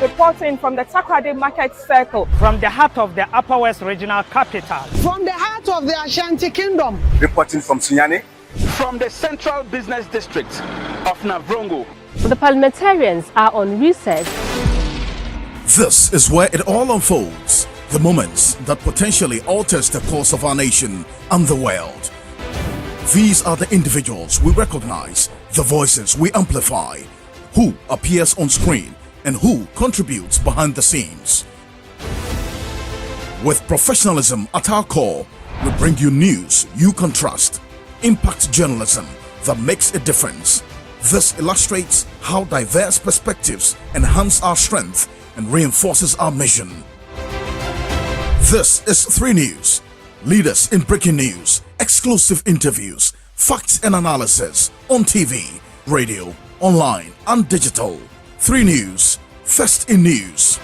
Speaker 12: Reporting from the Takoradi Market Circle, from the heart of the Upper West Regional Capital,
Speaker 13: from the heart of the Ashanti Kingdom.
Speaker 14: Reporting from Sunyani,
Speaker 15: from the Central Business District of Navrongo.
Speaker 16: The parliamentarians are on recess.
Speaker 14: This is where it all unfolds. The moments that potentially alters the course of our nation and the world. These are the individuals we recognize, the voices we amplify, who appears on screen and who contributes behind the scenes. With professionalism at our core, we bring you news you can trust, impact journalism that makes a difference. This illustrates how diverse perspectives enhance our strength and reinforces our mission. This is 3 News. Leaders in breaking news, exclusive interviews, facts and analysis on TV, radio, online and digital. 3 News, first in news.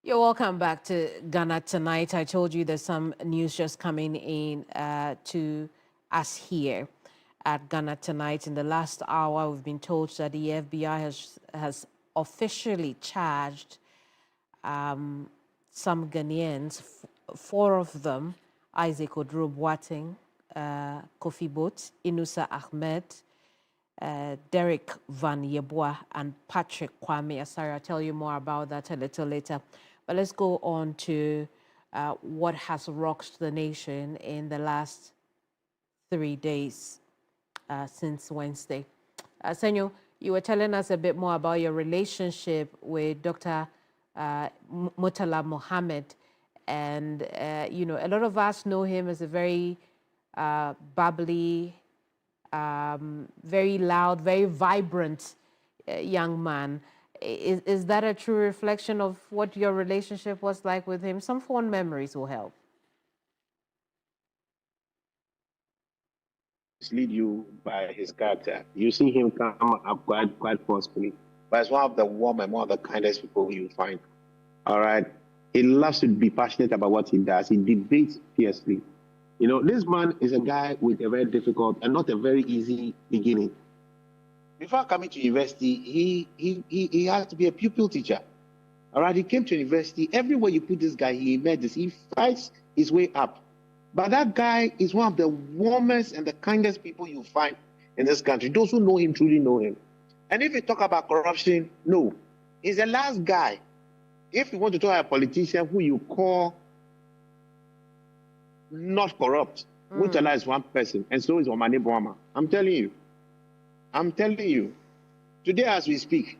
Speaker 1: You're welcome back to Ghana Tonight. I told you there's some news just coming in to us here at Ghana Tonight. In the last hour, we've been told that the FBI has officially charged some Ghanaians, 4 of them, Isaac Oduro Boateng, Kofi Boat, Inusa Ahmed, Derek Van Yeboah, and Patrick Kwame Asari. I'll tell you more about that a little later. But let's go on to what has rocked the nation in the last 3 days since Wednesday. Senyo, you were telling us a bit more about your relationship with Dr. Murtala Mohammed. And, you know, a lot of us know him as a very bubbly, very loud, very vibrant young man. Is that a true reflection of what your relationship was like with him? Some fond memories will help.
Speaker 10: Lead you by his character. You see him come up quite forcefully, but it's one of the warm and one of the kindest people you find. All right. He loves to be passionate about what he does. He debates fiercely. You know, this man is a guy with a very difficult and not a very easy beginning. Before coming to university, he had to be a pupil teacher. All right, he came to university. Everywhere you put this guy, he emerges. He fights his way up. But that guy is one of the warmest and the kindest people you find in this country. Those who know him truly know him. And if you talk about corruption, no. He's the last guy. If you want to talk about a politician who you call not corrupt, Murtala is one person, and so is Omane Boama. I'm telling you. I'm telling you. Today, as we speak,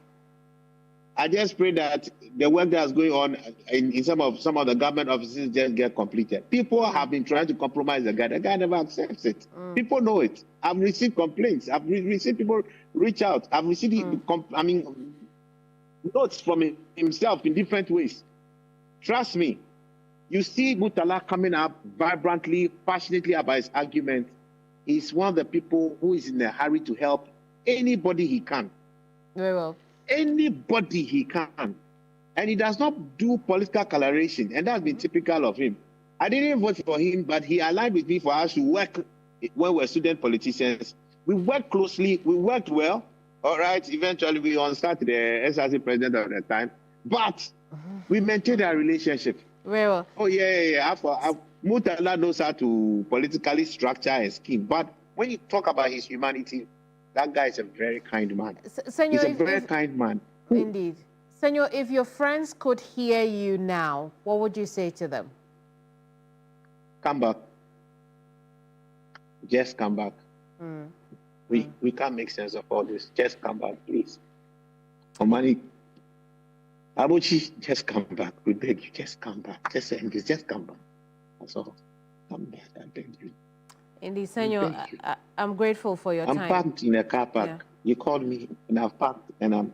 Speaker 10: I just pray that the work that's going on in some of the government offices just get completed. People have been trying to compromise the guy. The guy never accepts it. People know it. I've received complaints. I've received people reach out. I've received, notes from himself in different ways. Trust me. You see Murtala coming up vibrantly, passionately about his argument. He's one of the people who is in a hurry to help anybody he can.
Speaker 1: Very well.
Speaker 10: Anybody he can. And he does not do political coloration, and that's been typical of him. I didn't vote for him, but he aligned with me for us to work when we were student politicians. We worked closely, we worked well. All right, eventually we unstarted the SRC president at the time, but we maintained our relationship.
Speaker 1: Very well.
Speaker 10: Oh, yeah. Murtala knows how to politically structure a scheme, but when you talk about his humanity, that guy is a very kind man.
Speaker 1: Senor,
Speaker 10: he's a very kind man.
Speaker 1: Indeed. Senor, if your friends could hear you now, what would you say to them?
Speaker 10: Come back. Just come back. We can't make sense of all this. Just come back, please. Omani, Abuchi, just come back. We beg you, just come back. Just come back. That's all. Come back, I beg you.
Speaker 1: Indeed, Senor, I'm grateful for your time.
Speaker 10: I'm parked in a car park. Yeah. You called me, and I've parked, and I'm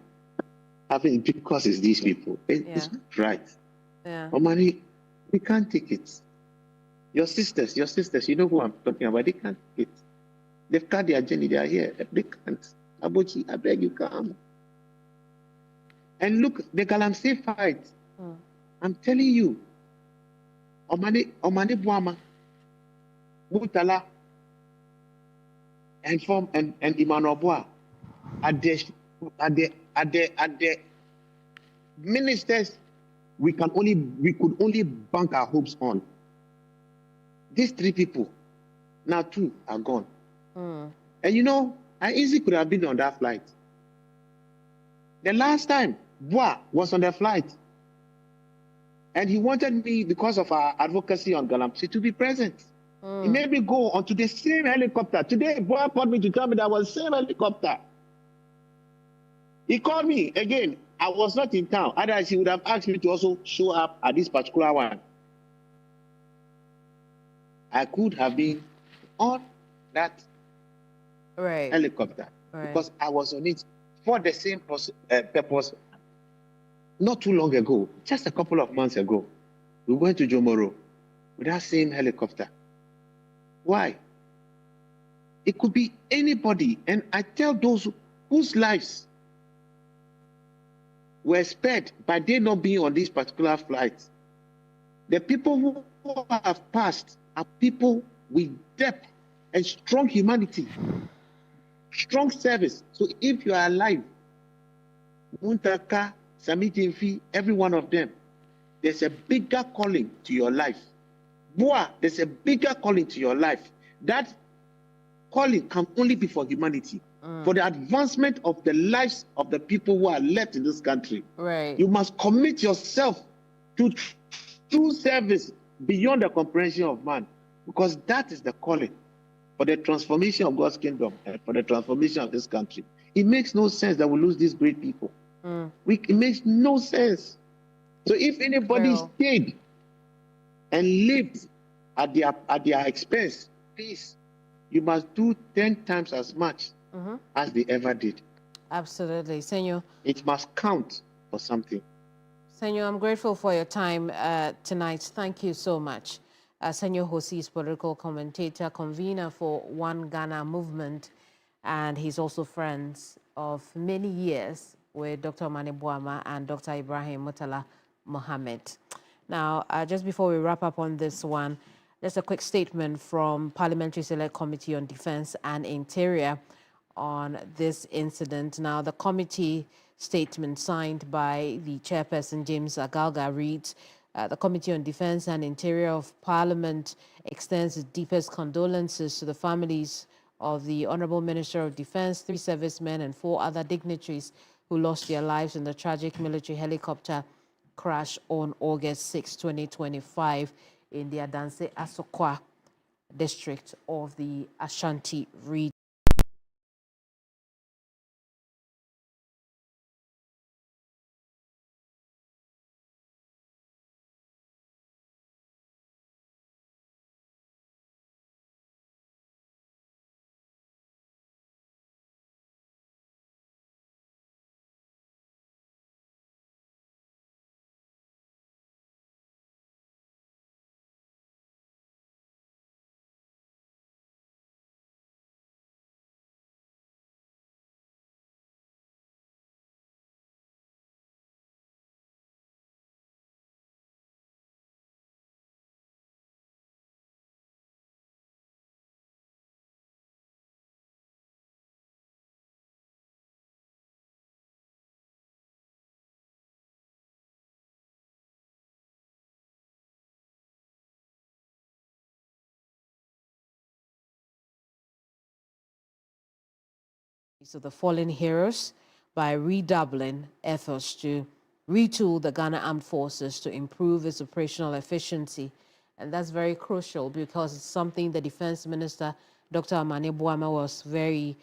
Speaker 10: having, because it's these people. It's not right.
Speaker 1: Yeah.
Speaker 10: Omani, we can't take it. Your sisters, you know who I'm talking about, they can't take it. They've cut their journey, they are here. They can't. Abuchi, I beg you, come. And look, the Galamsey fight. I'm telling you, Omane Boama, Murtala, and Amanor Boa are the ministers we could only bank our hopes on. These three people, now two are gone. And you know, I easily could have been on that flight. The last time Boa was on the flight, and he wanted me, because of our advocacy on Galamsey, to be present. He made me go onto the same helicopter. Today, Boa called me to tell me that was the same helicopter. He called me again. I was not in town. Otherwise, he would have asked me to also show up at this particular one. I could have been on that helicopter because I was on it for the same purpose. Not too long ago, just a couple of months ago, we went to Jomoro with that same helicopter. Why? It could be anybody. And I tell those whose lives were spared by they not being on this particular flight, the people who have passed are people with depth and strong humanity, strong service. So if you are alive, Muntaka, Samitinfi, every one of them, there's a bigger calling to your life. Boa, there's a bigger calling to your life. That calling can only be for humanity, for the advancement of the lives of the people who are left in this country.
Speaker 1: Right.
Speaker 10: You must commit yourself to true service beyond the comprehension of man, because that is the calling for the transformation of God's kingdom and for the transformation of this country. It makes no sense that we lose these great people. It makes no sense. So if anybody stayed and lived at their expense, please, you must do 10 times as much as they ever did.
Speaker 1: Absolutely. Senor,
Speaker 10: it must count for something.
Speaker 1: Senor, I'm grateful for your time tonight. Thank you so much. Senor Hosi is political commentator, convener for One Ghana Movement, and he's also friends of many years with Dr. Omane Boama and Dr. Ibrahim Murtala Mohammed. Now, just before we wrap up on this one, just a quick statement from Parliamentary Select Committee on Defense and Interior on this incident. Now, the committee statement signed by the chairperson, James Agalga, reads, The Committee on Defense and Interior of Parliament extends its deepest condolences to the families of the Honorable Minister of Defense, 3 servicemen, and 4 other dignitaries who lost their lives in the tragic military helicopter crash on August 6, 2025 in the Adanse Asokwa district of the Ashanti region. of the fallen heroes by redoubling efforts to retool the Ghana Armed Forces to improve its operational efficiency. And that's very crucial because it's something the Defense Minister, Dr. Amane Boama, was very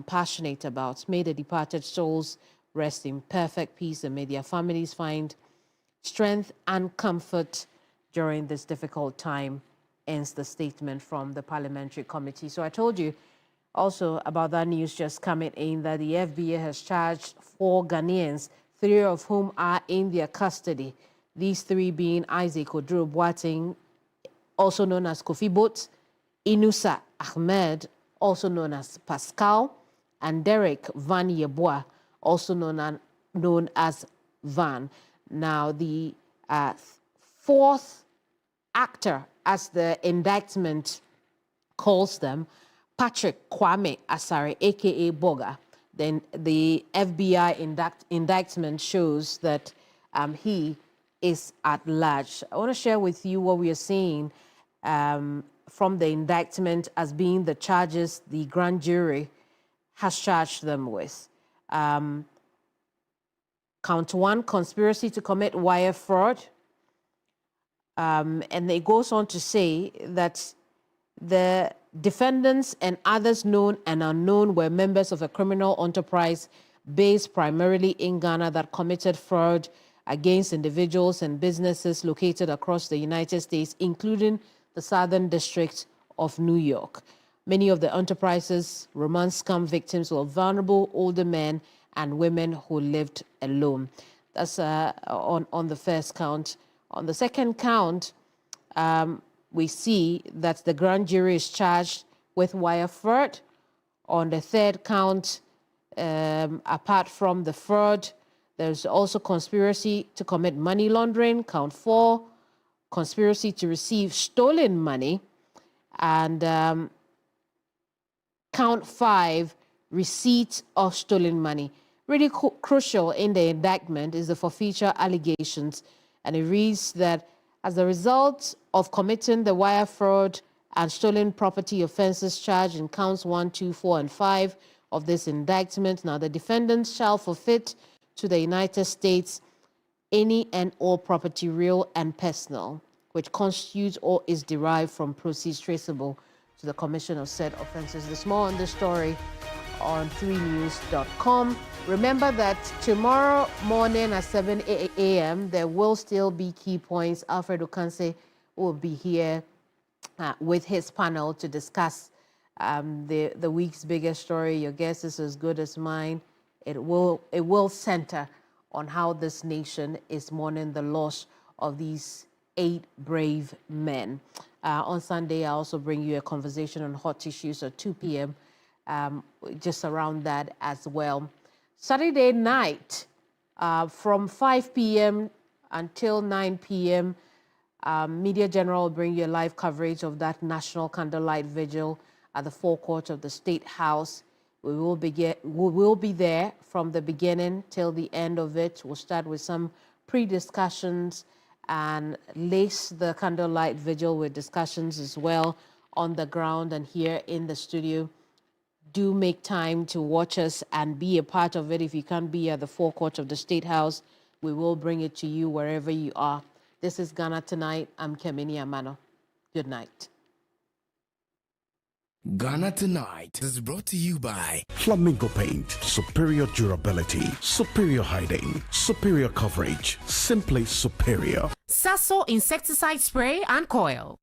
Speaker 1: passionate about. May the departed souls rest in perfect peace and may their families find strength and comfort during this difficult time, ends the statement from the Parliamentary Committee. So I told you also about that news just coming in that the FBA has charged 4 Ghanaians, 3 of whom are in their custody. These 3 being Isaac Oduro Boateng, also known as Kofi Boat, Inusa Ahmed, also known as Pascal, and Derek Van Yeboah, also known as Van. Now, the 4th actor, as the indictment calls them, Patrick Kwame Asare, a.k.a. Boga. Then the FBI indictment shows that he is at large. I want to share with you what we are seeing from the indictment as being the charges the grand jury has charged them with. Count 1, conspiracy to commit wire fraud. And it goes on to say that the defendants and others known and unknown were members of a criminal enterprise based primarily in Ghana that committed fraud against individuals and businesses located across the United States, including the Southern District of New York. Many of the enterprises' romance scam victims were vulnerable older men and women who lived alone. That's on the first count. On the second count, we see that the grand jury is charged with wire fraud. On the third count, apart from the fraud, there's also conspiracy to commit money laundering, count 4, conspiracy to receive stolen money, and count 5, receipt of stolen money. Really crucial in the indictment is the forfeiture allegations, and it reads that as a result of committing the wire fraud and stolen property offenses charged in counts 1, 2, 4, and 5 of this indictment, now the defendants shall forfeit to the United States any and all property, real and personal, which constitutes or is derived from proceeds traceable to the commission of said offenses. There's more on this story on 3news.com. Remember that tomorrow morning at 7 a.m., there will still be key points. Alfred Okanse will be here with his panel to discuss the week's biggest story. Your guess is as good as mine. It will center on how this nation is mourning the loss of these 8 brave men. On Sunday, I also bring you a conversation on hot issues at 2 p.m., just around that as well. Saturday night, from 5 p.m. until 9 p.m., Media General will bring you a live coverage of that National Candlelight Vigil at the forecourt of the State House. We will be there from the beginning till the end of it. We'll start with some pre-discussions and lace the candlelight vigil with discussions as well on the ground and here in the studio. Do make time to watch us and be a part of it. If you can't be at the forecourt of the State House, we will bring it to you wherever you are. This is Ghana Tonight. I'm Keminni Amanor. Good night.
Speaker 14: Ghana Tonight is brought to you by Flamingo Paint. Superior durability, superior hiding, superior coverage, simply superior.
Speaker 16: Sasso insecticide spray and coil.